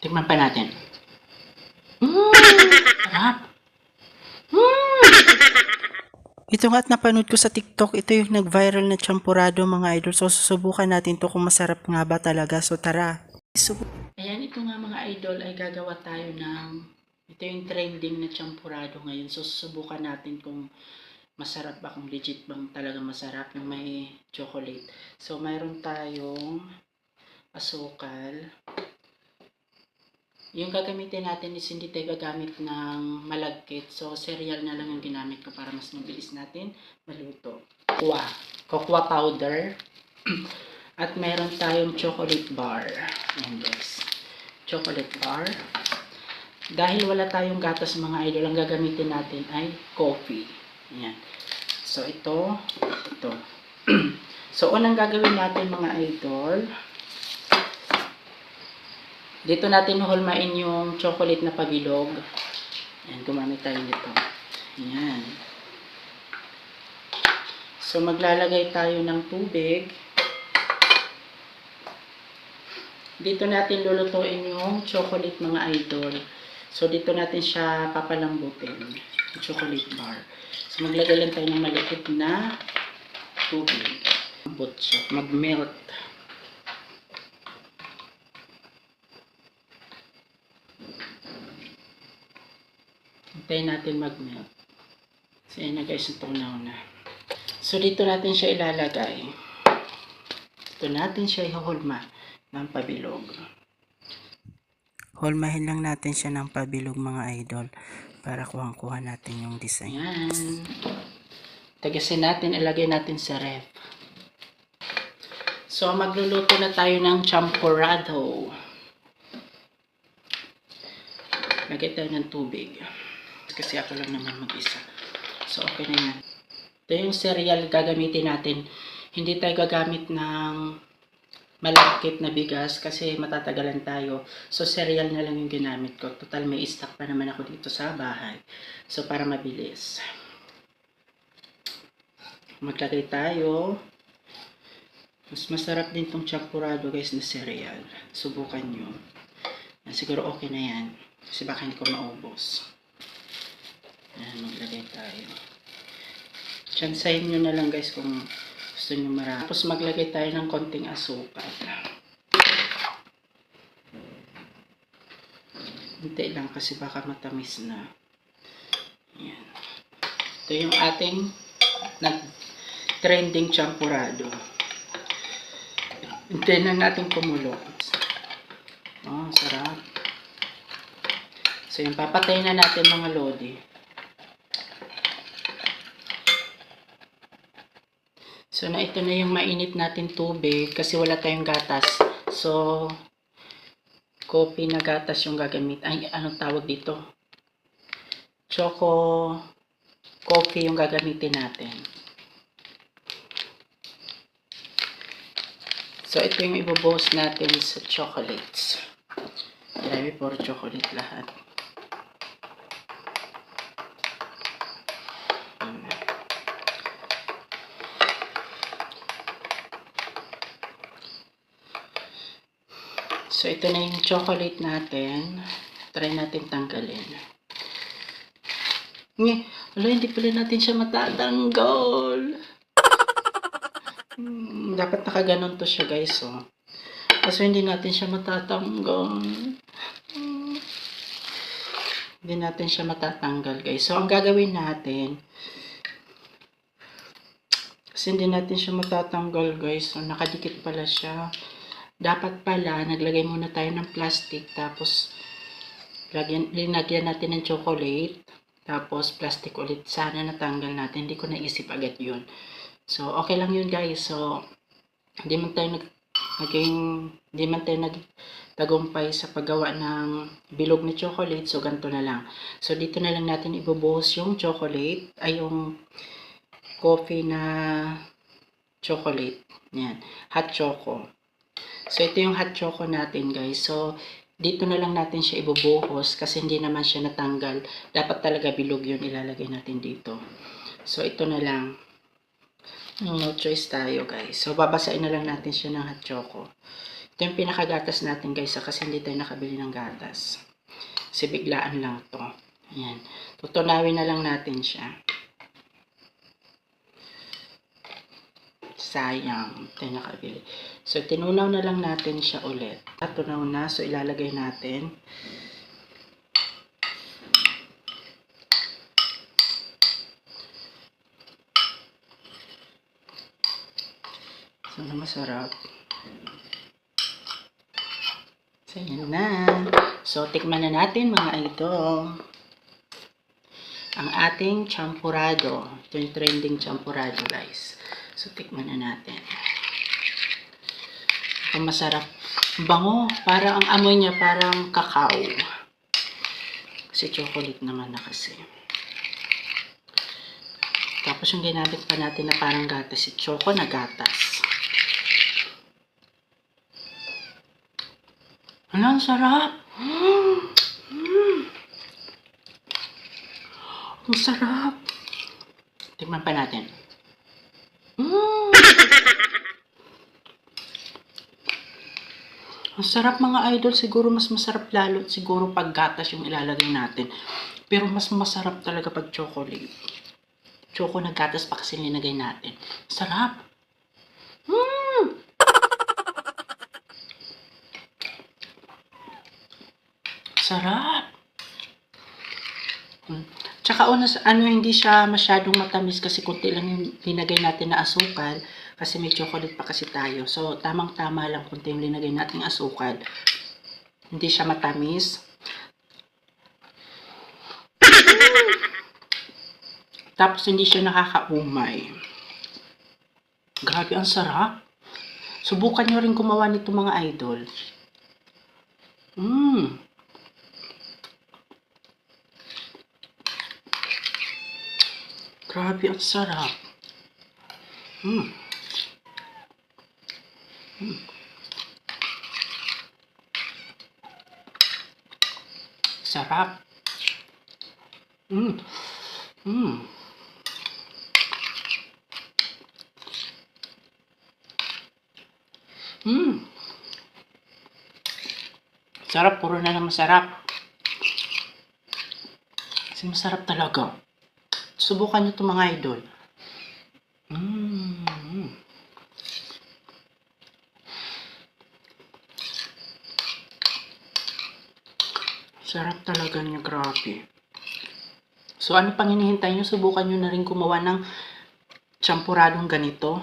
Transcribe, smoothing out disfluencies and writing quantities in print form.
Tikman pa natin. Sarap. Ito nga at napanood ko sa TikTok, ito yung nag-viral na champurado mga idol. So susubukan natin to kung masarap nga ba talaga. So tara. Ayan, ito nga mga idol ay gagawa tayo ng, ito yung trending na champurado ngayon. So susubukan natin kung masarap ba, kung legit bang talaga masarap yung may chocolate. So mayroon tayong asukal. Yung gagamitin natin is hindi tayo gagamit ng malagkit. So, cereal na lang yung ginamit ko para mas mabilis natin maluto. Cocoa powder. At meron tayong chocolate bar. Ayan guys. Chocolate bar. Dahil wala tayong gatas mga idol, ang gagamitin natin ay coffee. Ayan. So, ito. So, unang gagawin natin mga idol, dito natin hulmain yung chocolate na pabilog. Ayan, gumamit tayo nito. Ayan. So, maglalagay tayo ng tubig. Dito natin lulutuin yung chocolate mga idol. So, dito natin siya papalambutin. Yung chocolate bar. So, maglagay lang tayo ng maliit na tubig. Lambot siya. Mag-melt. Hintayin natin mag-melt. So, ayan na guys, itong nauna. So, dito natin siya ilalagay. Dito natin siya ihulma ng pabilog. Hulmahin lang natin siya ng pabilog mga idol para kuha natin yung design. Ayan. Tagasin natin, ilagay natin sa ref. So, magluluto na tayo ng champurado. Lagay tayo ng tubig. Kasi ako lang naman mag-isa. So, okay na yan. Ito yung cereal gagamitin natin. Hindi tayo gagamit ng malakit na bigas kasi matatagalan tayo. So, cereal na lang yung ginamit ko. Total, may stock pa naman ako dito sa bahay. So, para mabilis. Maglagay tayo. Mas masarap din tong champurado guys na cereal. Subukan nyo. Siguro okay na yan. Kasi baka hindi ko maubos. Ayan, maglagay tayo. Tsansahin nyo na lang guys kung gusto nyo marami. Tapos maglagay tayo ng konting asukal. Hintay lang kasi baka matamis na. Ayan. Ito yung ating trending champurado. Hintayin lang natin kumulo. Oh, sarap. So, yung papatayin na natin mga lodi. So, ito na yung mainit natin tubig kasi wala tayong gatas. So, coffee na gatas yung gagamit. Ay, anong tawag dito? Choco coffee yung gagamitin natin. So, ito yung ibubuhos natin sa chocolates. Grabe, puro chocolate lahat. So, ito na yung chocolate natin. Try natin tanggalin. Wala, hindi pala natin siya matatanggal. Dapat nakaganon to siya guys, oh. Kaso hindi natin siya matatanggal. Hindi natin siya matatanggal guys. So, ang gagawin natin, kasi hindi natin siya matatanggal guys. So, nakadikit pala siya. Dapat pala, naglagay muna tayo ng plastic, tapos linagyan natin ng chocolate, tapos plastic ulit. Sana natanggal natin. Hindi ko naisip agad yun. So, okay lang yun guys. So, hindi man tayo nagtagumpay sa paggawa ng bilog na chocolate. So, ganito na lang. So, dito na lang natin ibubuhos yung chocolate, ay yung coffee na chocolate. Yan. Hot choco. So, ito yung hot choco natin, guys. So, dito na lang natin siya ibubuhos kasi hindi naman siya natanggal. Dapat talaga bilog yun ilalagay natin dito. So, ito na lang. No choice tayo, guys. So, babasain na lang natin siya ng hot choco. Ito yung pinakagatas natin guys, kasi hindi tayo nakabili ng gatas. Kasi biglaan lang to. Ayan. Tutunawin na lang natin siya. Sayang, tayo nakabili. So, tinunaw na lang natin siya ulit. At tunaw na, so ilalagay natin. So, masarap. So, yan na. So, tikman na natin mga idol. Ang ating champurado. Ito yung trending champurado guys. So, tikman na natin. Ang masarap. Bango. Parang ang amoy niya parang kakao. Kasi chocolate naman na kasi. Tapos yung ginamit pa natin na parang gatas. Si choco na gatas. Ang sarap! Ang sarap! Tingnan pa natin. Ang sarap mga idol. Siguro mas masarap lalo. Siguro pag gatas yung ilalagay natin. Pero mas masarap talaga pag chocolate. Choco na gatas pa kasi nilagay natin. Sarap! Sarap! Tsaka hindi siya masyadong matamis kasi kunti lang yung linagay natin na asukal kasi may chocolate pa kasi tayo. So, tamang-tama lang kunti yung linagay nating asukal. Hindi siya matamis. Tapos, hindi siya nakakaumay. Grabe, ang sarap. Subukan nyo rin gumawa nito mga idol. Grabe, ang sarap. Sarap. Sarap, puro na lang masarap. Kasi masarap talaga. Subukan nyo ito mga idol. Sarap talaga niya, grabe. So, ano pang hinihintay nyo? Subukan nyo na rin gumawa ng champuradong ganito.